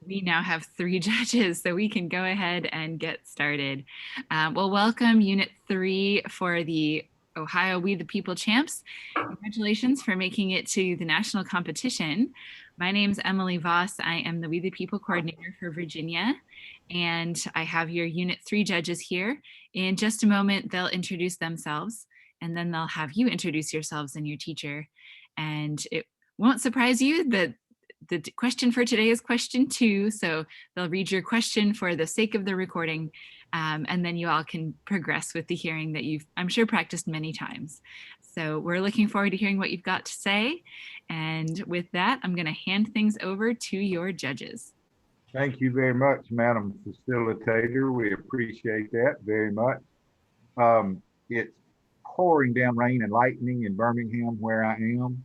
We now have three judges, so we can go ahead and get started. Well, welcome Unit 3 for the Ohio We the People Champs. Congratulations for making it to the national competition. My name is Emily Voss. I am the We the People coordinator for Virginia, and I have your Unit 3 judges here. In just a moment, they'll introduce themselves, and then they'll have you introduce yourselves and your teacher. And it won't surprise you that the question for today is question 2. So they'll read your question for the sake of the recording. And then you all can progress with the hearing that you've, I'm sure, practiced many times. So we're looking forward to hearing what you've got to say. And with that, I'm going to hand things over to your judges. Thank you very much, Madam Facilitator. We appreciate that very much. It's pouring down rain and lightning in Birmingham, where I am.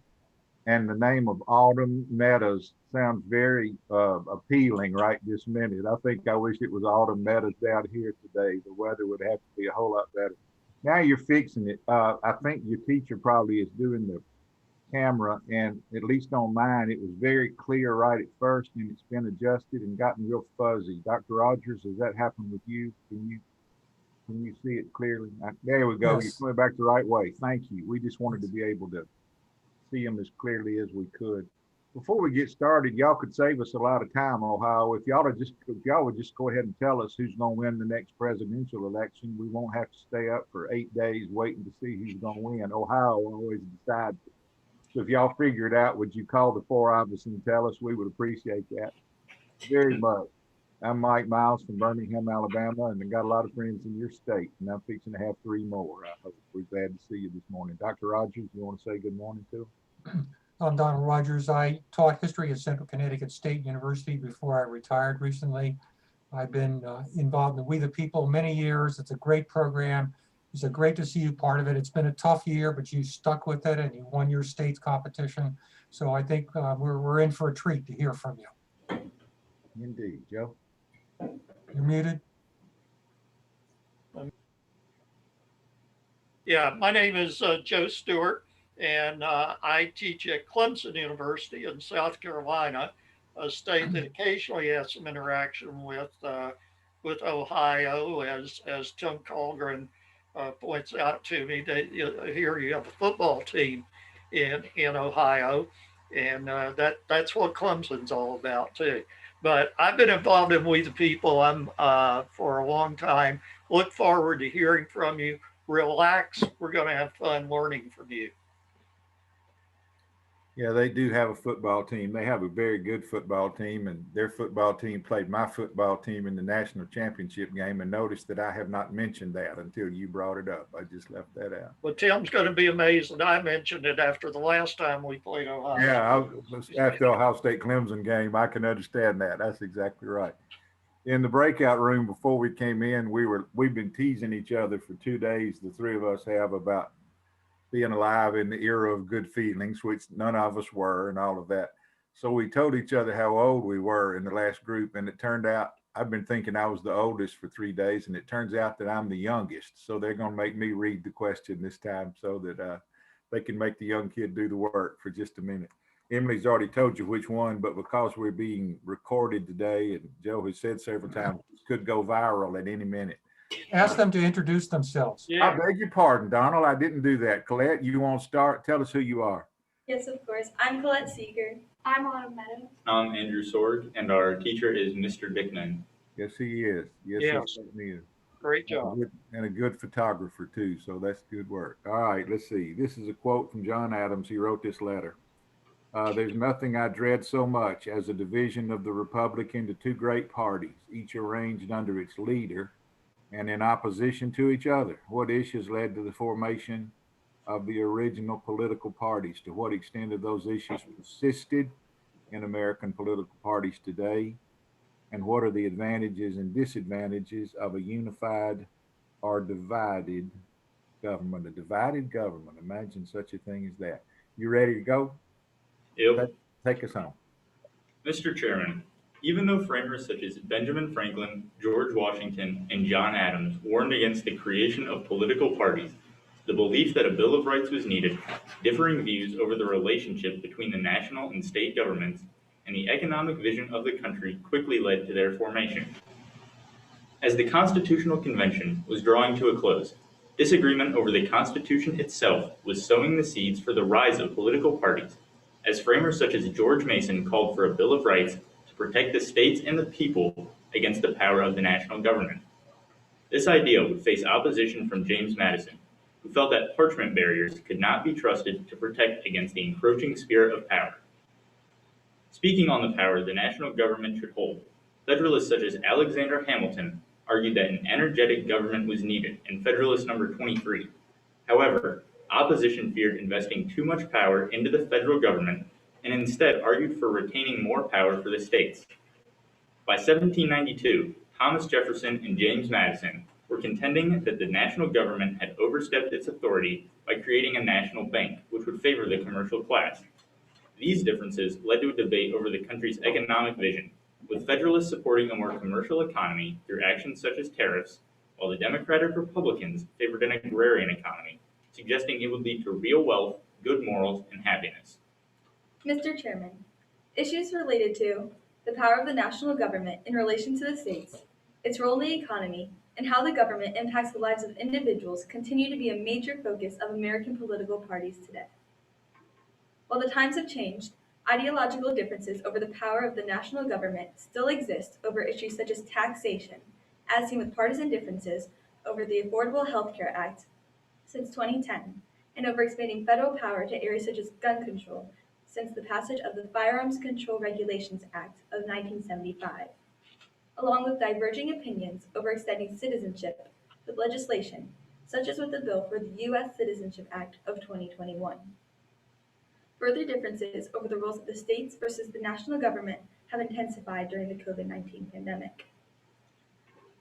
And the name of Autumn Meadows sounds very appealing right this minute. I think I wish it was Autumn Meadows down here today. The weather would have to be a whole lot better. Now you're fixing it. I think your teacher probably is doing the camera, and at least on mine, it was very clear right at first, and it's been adjusted and gotten real fuzzy. Dr. Rogers, has that happened with you? Can you see it clearly? There we go. Yes. You're coming back the right way. Thank you. We just wanted to be able to see them as clearly as we could. Before we get started, y'all could save us a lot of time, Ohio. If y'all would just go ahead and tell us who's going to win the next presidential election, we won't have to stay up for 8 days waiting to see who's going to win. Ohio always decides. So if y'all figure it out, would you call the four of us and tell us? We would appreciate that very much. I'm Mike Miles from Birmingham, Alabama, and I got a lot of friends in your state, and I'm fixing to have 3 more. I hope we're glad to see you this morning. Dr. Rogers, you want to say good morning to them? I'm Donald Rogers. I taught history at Central Connecticut State University before I retired recently. I've been involved in We the People many years. It's a great program. It's great to see you part of it. It's been a tough year, but you stuck with it and you won your state's competition. So I think we're in for a treat to hear from you. Indeed. Joe? You're muted. Yeah, my name is Joe Stewart, and I teach at Clemson University in South Carolina, a state that occasionally has some interaction with Ohio, as Tim Colgren points out to me. That here you have a football team in Ohio, and that's what Clemson's all about too. But I've been involved in We the People for a long time. Look forward to hearing from you. Relax. We're going to have fun learning from you. Yeah, they do have a football team. They have a very good football team, and their football team played my football team in the national championship game. And notice that I have not mentioned that until you brought it up. I just left that out. Well, Tim's going to be amazed that I mentioned it after the last time we played Ohio. Yeah, after the Ohio State Clemson game, I can understand that. That's exactly right. In the breakout room before we came in, we've been teasing each other for 2 days. The three of us have about being alive in the era of good feelings, which none of us were, and all of that. So we told each other how old we were in the last group, and it turned out I've been thinking I was the oldest for 3 days, and it turns out that I'm the youngest. So they're going to make me read the question this time so that they can make the young kid do the work for just a minute. Emily's already told you which one, but because we're being recorded today, and Joe has said several times, this could go viral at any minute. Ask them to introduce themselves. Yeah. I beg your pardon, Donald. I didn't do that. Colette, you want to start? Tell us who you are. Yes, of course. I'm Colette Seeger. I'm Autumn Meadows. I'm Andrew Sorg, and our teacher is Mr. Dickman. Yes, he is. Yes. He certainly is. Great job. And a good photographer, too, so that's good work. All right, let's see. This is a quote from John Adams. He wrote this letter. There's nothing I dread so much as a division of the Republic into 2 great parties, each arranged under its leader and in opposition to each other. What issues led to the formation of the original political parties? To what extent have those issues persisted in American political parties today? And what are the advantages and disadvantages of a unified or divided government? A divided government, imagine such a thing as that. You ready to go? Yep. Take us home. Mr. Chairman, even though framers such as Benjamin Franklin, George Washington, and John Adams warned against the creation of political parties, the belief that a Bill of Rights was needed, differing views over the relationship between the national and state governments, and the economic vision of the country quickly led to their formation. As the Constitutional Convention was drawing to a close, disagreement over the Constitution itself was sowing the seeds for the rise of political parties, as framers such as George Mason called for a Bill of Rights to protect the states and the people against the power of the national government. This idea would face opposition from James Madison, who felt that parchment barriers could not be trusted to protect against the encroaching spirit of power. Speaking on the power the national government should hold, Federalists such as Alexander Hamilton argued that an energetic government was needed in Federalist number 23. However, opposition feared investing too much power into the federal government and instead argued for retaining more power for the states. By 1792, Thomas Jefferson and James Madison were contending that the national government had overstepped its authority by creating a national bank, which would favor the commercial class. These differences led to a debate over the country's economic vision, with Federalists supporting a more commercial economy through actions such as tariffs, while the Democratic Republicans favored an agrarian economy, suggesting it would lead to real wealth, good morals, and happiness. Mr. Chairman, issues related to the power of the national government in relation to the states, its role in the economy, and how the government impacts the lives of individuals continue to be a major focus of American political parties today. While the times have changed, ideological differences over the power of the national government still exist over issues such as taxation, as seen with partisan differences over the Affordable Health Care Act since 2010, and over expanding federal power to areas such as gun control since the passage of the Firearms Control Regulations Act of 1975, along with diverging opinions over extending citizenship with legislation, such as with the bill for the U.S. Citizenship Act of 2021. Further differences over the roles of the states versus the national government have intensified during the COVID-19 pandemic.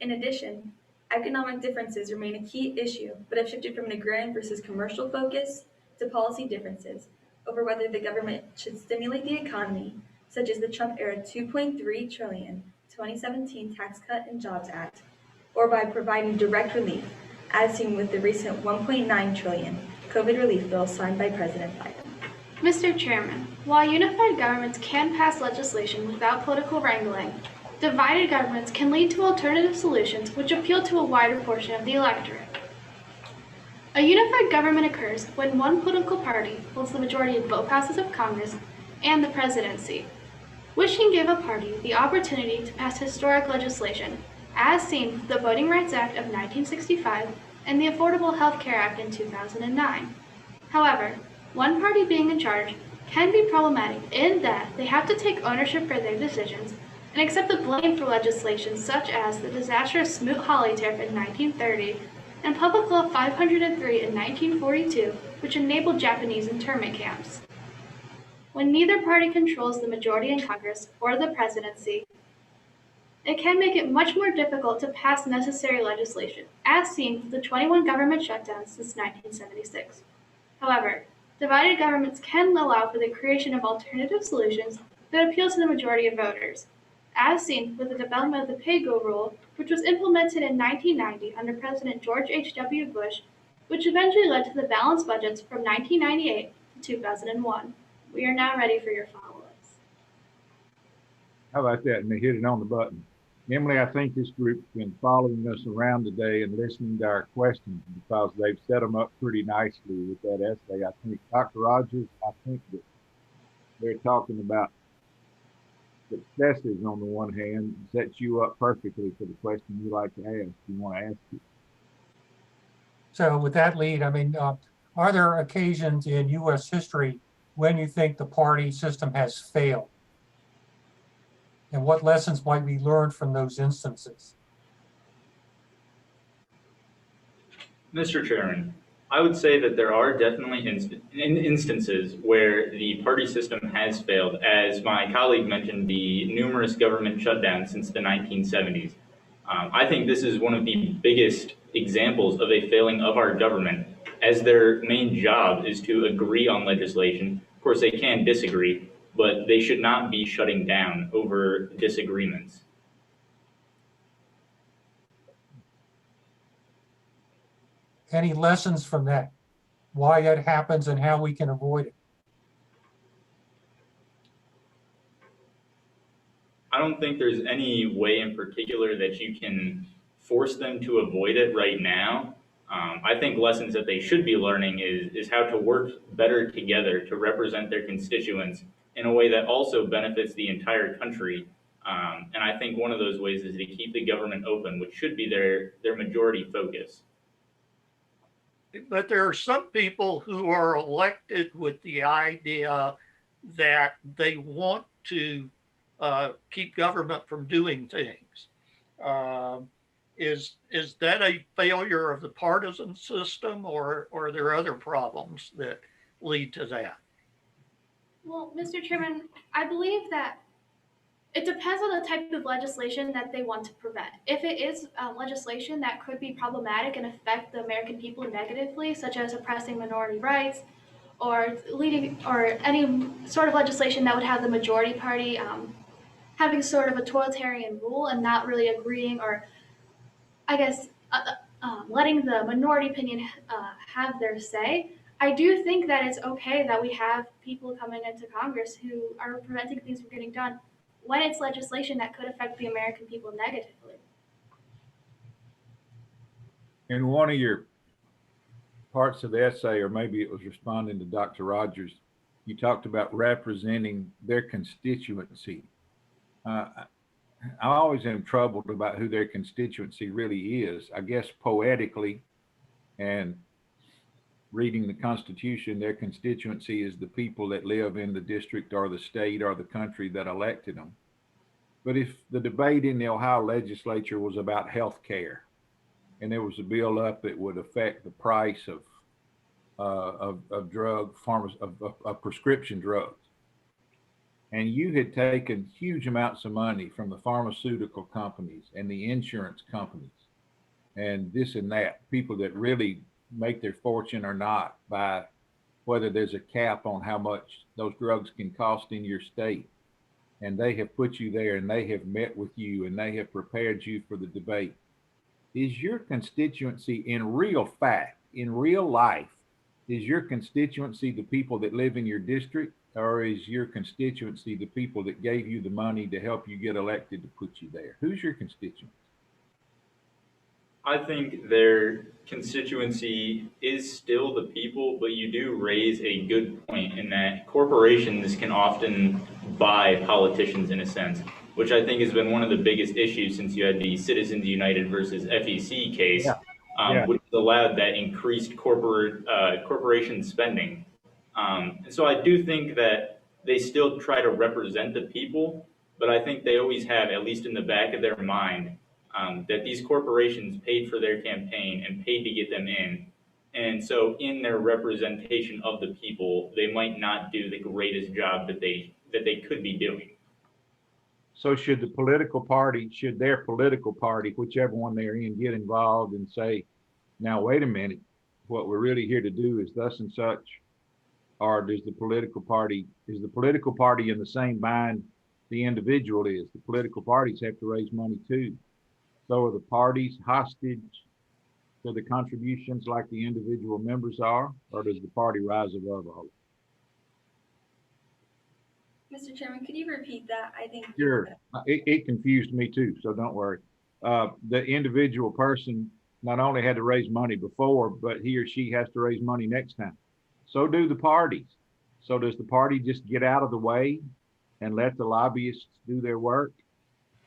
In addition, economic differences remain a key issue, but have shifted from an agrarian versus commercial focus to policy differences over whether the government should stimulate the economy, such as the Trump-era $2.3 trillion 2017 Tax Cut and Jobs Act, or by providing direct relief, as seen with the recent $1.9 trillion COVID relief bill signed by President Biden. Mr. Chairman, while unified governments can pass legislation without political wrangling, divided governments can lead to alternative solutions which appeal to a wider portion of the electorate. A unified government occurs when one political party holds the majority in both houses of Congress and the presidency, which can give a party the opportunity to pass historic legislation, as seen with the Voting Rights Act of 1965 and the Affordable Health Care Act in 2009. However, one party being in charge can be problematic in that they have to take ownership for their decisions and accept the blame for legislation such as the disastrous Smoot-Hawley tariff in 1930 and Public Law 503 in 1942, which enabled Japanese internment camps. When neither party controls the majority in Congress or the presidency, it can make it much more difficult to pass necessary legislation, as seen with the 21 government shutdowns since 1976. However, divided governments can allow for the creation of alternative solutions that appeal to the majority of voters, as seen with the development of the pay-go rule, which was implemented in 1990 under President George H.W. Bush, which eventually led to the balanced budgets from 1998 to 2001. We are now ready for your follow-ups. How about that? And they hit it on the button. Emily, I think this group's been following us around today and listening to our questions because they've set them up pretty nicely with that essay. I think Dr. Rogers, I think that they're talking about successes on the one hand, sets you up perfectly for the question you like to ask. You want to ask it. So with that lead, I mean, are there occasions in U.S. history when you think the party system has failed? And what lessons might we learn from those instances? Mr. Chairman, I would say that there are definitely instances where the party system has failed. As my colleague mentioned, the numerous government shutdowns since the 1970s. I think this is one of the biggest examples of a failing of our government, as their main job is to agree on legislation. Of course, they can disagree, but they should not be shutting down over disagreements. Any lessons from that? Why that happens and how we can avoid it? I don't think there's any way in particular that you can force them to avoid it right now. I think lessons that they should be learning is how to work better together to represent their constituents in a way that also benefits the entire country. And I think one of those ways is to keep the government open, which should be their majority focus. But there are some people who are elected with the idea that they want to keep government from doing things. Um, is that a failure of the partisan system, or are there other problems that lead to that? Well, Mr. Chairman, I believe that it depends on the type of legislation that they want to prevent. If it is legislation that could be problematic and affect the American people negatively, such as oppressing minority rights or leading or any sort of legislation that would have the majority party having sort of a totalitarian rule and not really agreeing or, I guess, letting the minority opinion have their say. I do think that it's okay that we have people coming into Congress who are preventing things from getting done when it's legislation that could affect the American people negatively. In one of your parts of the essay, or maybe it was responding to Dr. Rogers, you talked about representing their constituency. I always am troubled about who their constituency really is. I guess poetically and reading the Constitution, their constituency is the people that live in the district or the state or the country that elected them. But if the debate in the Ohio legislature was about health care and there was a bill up that would affect the price of prescription drugs, and you had taken huge amounts of money from the pharmaceutical companies and the insurance companies and this and that, people that really make their fortune or not by whether there's a cap on how much those drugs can cost in your state. And they have put you there and they have met with you and they have prepared you for the debate. Is your constituency in real fact, in real life, is your constituency the people that live in your district, or is your constituency the people that gave you the money to help you get elected to put you there? Who's your constituency? I think their constituency is still the people, but you do raise a good point in that corporations can often buy politicians in a sense, which I think has been one of the biggest issues since you had the Citizens United versus FEC case, Yeah. Yeah. which allowed that increased corporation spending. And so I do think that they still try to represent the people, but I think they always have, at least in the back of their mind, that these corporations paid for their campaign and paid to get them in. And so in their representation of the people, they might not do the greatest job that they could be doing. So should their political party, whichever one they're in, get involved and say, now, wait a minute, what we're really here to do is thus and such? Or is the political party in the same mind the individual is? The political parties have to raise money too. So are the parties hostage to the contributions like the individual members are, or does the party rise above all? Mr. Chairman, could you repeat that? I think. Sure. It confused me too, so don't worry. The individual person not only had to raise money before, but he or she has to raise money next time. So do the parties. So does the party just get out of the way and let the lobbyists do their work?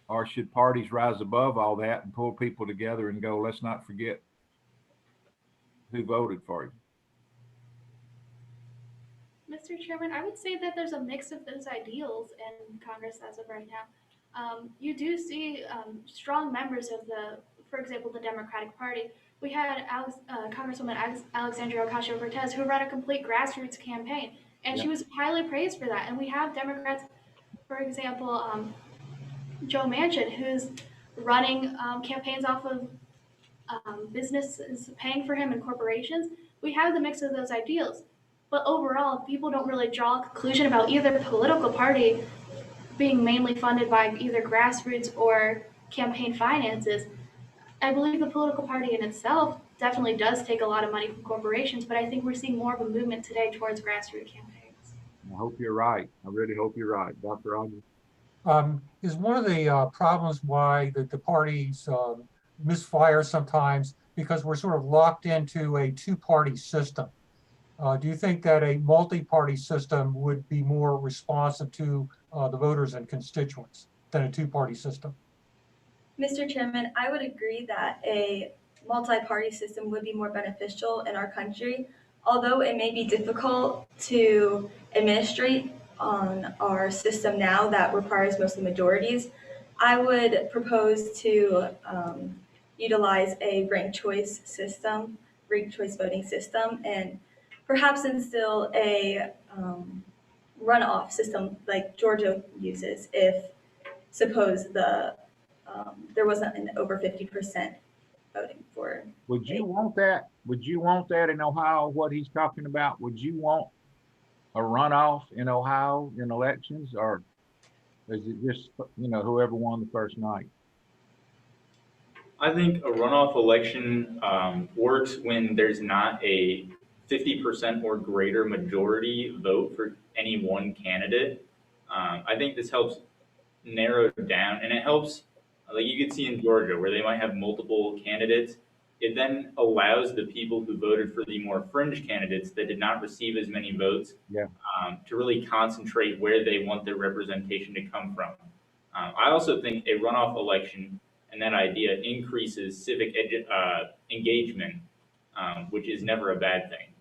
Or should parties rise above all that and pull people together and go, let's not forget who voted for you? Mr. Chairman, I would say that there's a mix of those ideals in Congress as of right now. You do see strong members of for example, the Democratic Party. We had Congresswoman Alexandria Ocasio-Cortez, who ran a complete grassroots campaign, and she was highly praised for that. And we have Democrats, for example, Joe Manchin, who's running campaigns off of businesses paying for him and corporations. We have the mix of those ideals. But overall, people don't really draw a conclusion about either political party being mainly funded by either grassroots or campaign finances. I believe the political party in itself definitely does take a lot of money from corporations, but I think we're seeing more of a movement today towards grassroots campaigns. I hope you're right. I really hope you're right. Dr. Rogers? Is one of the problems why the parties misfire sometimes because we're sort of locked into a two-party system. Do you think that a multi-party system would be more responsive to the voters and constituents than a two-party system? Mr. Chairman, I would agree that a multi-party system would be more beneficial in our country, although it may be difficult to administrate on our system now that requires mostly majorities. I would propose to utilize a ranked choice voting system, and perhaps instill a runoff system like Georgia uses if suppose there wasn't an over 50% voting for. Would you want that? Would you want that in Ohio, what he's talking about? Would you want a runoff in Ohio in elections, or is it just, whoever won the first night? I think a runoff election works when there's not a 50% or greater majority vote for any one candidate. I think this helps narrow down, and it helps, like you can see in Georgia, where they might have multiple candidates. It then allows the people who voted for the more fringe candidates that did not receive as many votes Yeah. to really concentrate where they want their representation to come from. I also think a runoff election and that idea increases civic engagement, which is never a bad thing.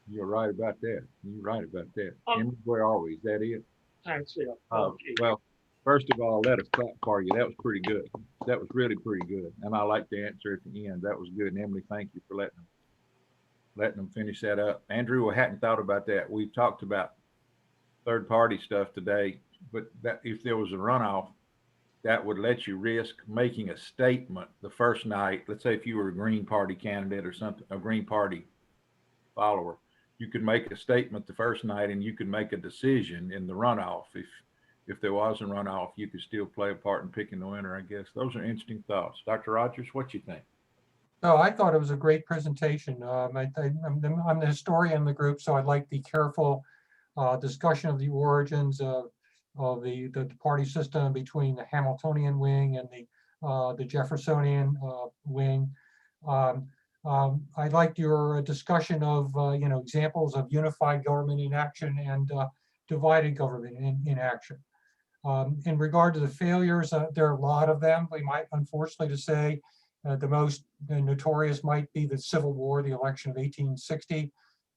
You're right about that. You're right about that. Um, Emily, where are we? Is that it? That's it. Well, first of all, let us clap for you. That was pretty good. That was really pretty good. And I like the answer at the end. That was good. And Emily, thank you for letting them finish that up. Andrew, I hadn't thought about that. We've talked about third party stuff today, but that if there was a runoff, that would let you risk making a statement the first night. Let's say if you were a Green Party candidate or something, a Green Party follower, you could make a statement the first night and you could make a decision in the runoff. If there was a runoff, you could still play a part in picking the winner, I guess. Those are interesting thoughts. Dr. Rogers, what you think? No, I thought it was a great presentation. I'm the historian in the group, so I like the careful discussion of the origins of the party system between the Hamiltonian wing and the Jeffersonian wing. I liked your discussion of examples of unified government in action and divided government in action. In regard to the failures, there are a lot of them. We might, unfortunately to say, the most notorious might be the Civil War, the election of 1860,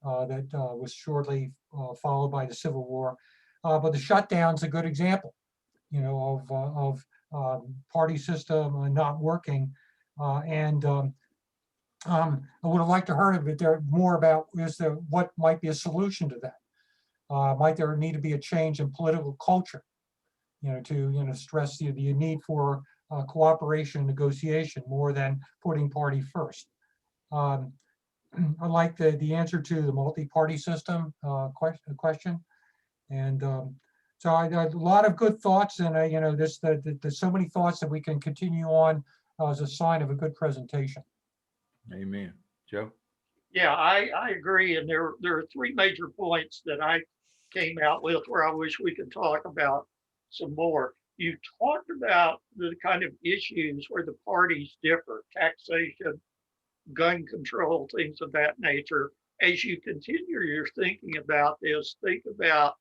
that was shortly followed by the Civil War. But the shutdown's a good example, of party system not working. I would have liked to heard a bit there more about what might be a solution to that. Might there need to be a change in political culture, to stress the need for cooperation and negotiation more than putting party first. I like the answer to the multi-party system question. And so a lot of good thoughts, and there's so many thoughts that we can continue on as a sign of a good presentation. Amen. Joe? Yeah, I agree. And there are three major points that I came out with where I wish we could talk about some more. You talked about the kind of issues where the parties differ: taxation, gun control, things of that nature. As you continue your thinking about this, think about,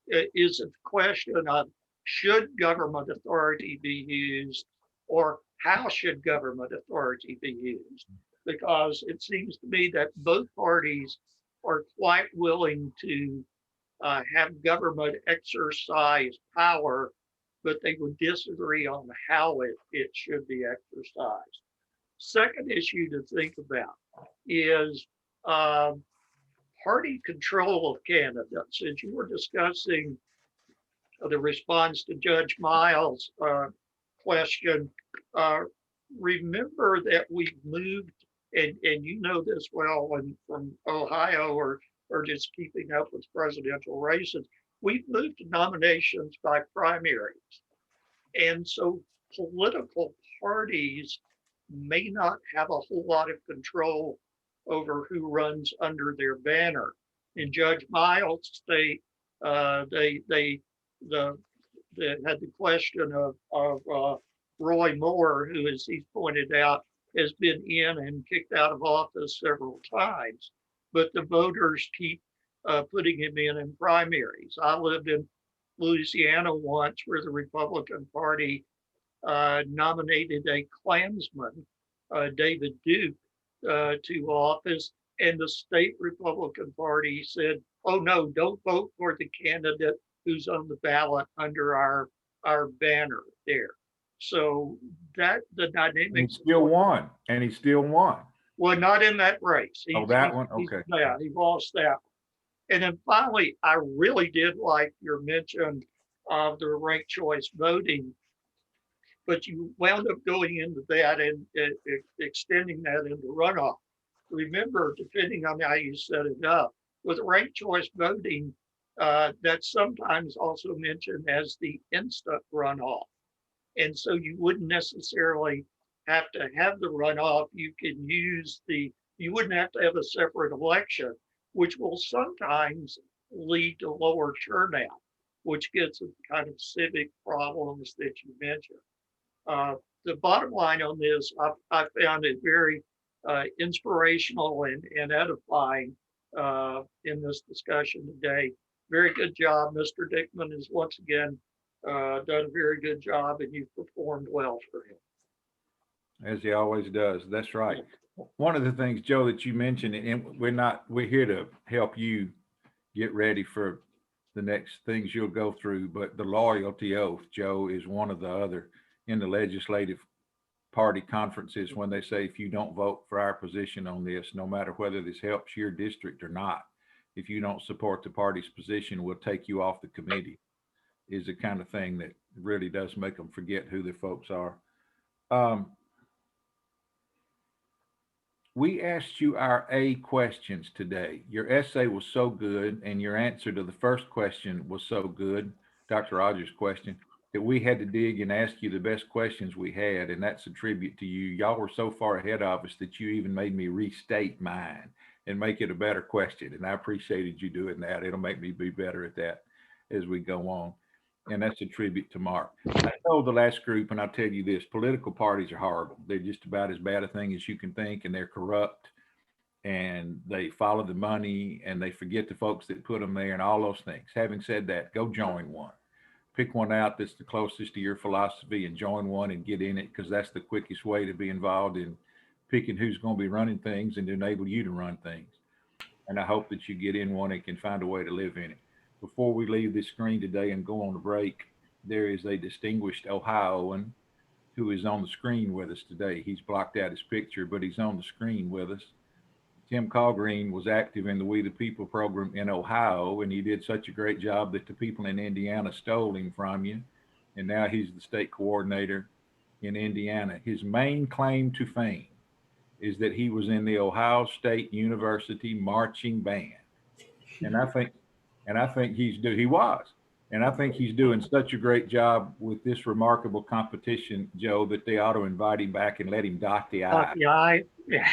is it the question of should government authority be used, or how should government authority be used? Because it seems to me that both parties are quite willing to have government exercise power, but they would disagree on how it should be exercised. Second issue to think about is party control of candidates. As you were discussing the response to Judge Miles' question, remember that we've moved, and you know this well when from Ohio or just keeping up with presidential races, we've moved to nominations by primaries. And so political parties may not have a whole lot of control over who runs under their banner. In Judge Miles' state, the that had the question of Roy Moore, who, as he's pointed out, has been in and kicked out of office several times, but the voters keep putting him in primaries. I lived in Louisiana once where the Republican Party nominated a Klansman, David Duke, to office, and the state Republican Party said, "Oh no, don't vote for the candidate who's on the ballot under our banner there." So that the And dynamics. he still won. And he still won. Well, not in that race. Oh, that one? Okay. Yeah, he lost that. And then finally, I really did like your mention of the ranked choice voting, but you wound up going into that and extending that into runoff. Remember, depending on how you set it up, with ranked choice voting, that's sometimes also mentioned as the instant runoff. And so you wouldn't necessarily have to have the runoff. You can use you wouldn't have to have a separate election, which will sometimes lead to lower turnout, which gets at the kind of civic problems that you mentioned. The bottom line on this, I found it very inspirational and edifying in this discussion today. Very good job. Mr. Dickman has once again done a very good job, and you've performed well for him. As he always does. That's right. One of the things, Joe, that you mentioned, and we're here to help you get ready for the next things you'll go through, but the loyalty oath, Joe, is one of the other in the legislative party conferences when they say, if you don't vote for our position on this, no matter whether this helps your district or not, if you don't support the party's position, we'll take you off the committee, is the kind of thing that really does make them forget who the folks are. We asked you our A questions today. Your essay was so good, and your answer to the first question was so good, Dr. Rogers' question, that we had to dig and ask you the best questions we had, and that's a tribute to you. Y'all were so far ahead of us that you even made me restate mine and make it a better question, and I appreciated you doing that. It'll make me be better at that as we go on, and that's a tribute to Mark. I told the last group, and I'll tell you this, political parties are horrible. They're just about as bad a thing as you can think, and they're corrupt, and they follow the money, and they forget the folks that put them there, and all those things. Having said that, go join one. Pick one out that's the closest to your philosophy and join one and get in it, because that's the quickest way to be involved in picking who's going to be running things and to enable you to run things. And I hope that you get in one and can find a way to live in it. Before we leave this screen today and go on a break, there is a distinguished Ohioan who is on the screen with us today. He's blocked out his picture, but he's on the screen with us. Tim Colgreen was active in the We the People program in Ohio, and he did such a great job that the people in Indiana stole him from you. And now he's the state coordinator in Indiana. His main claim to fame is that he was in the Ohio State University marching band. And I think he was. And I think he's doing such a great job with this remarkable competition, Joe, that they ought to invite him back and let him dot the I. Yeah,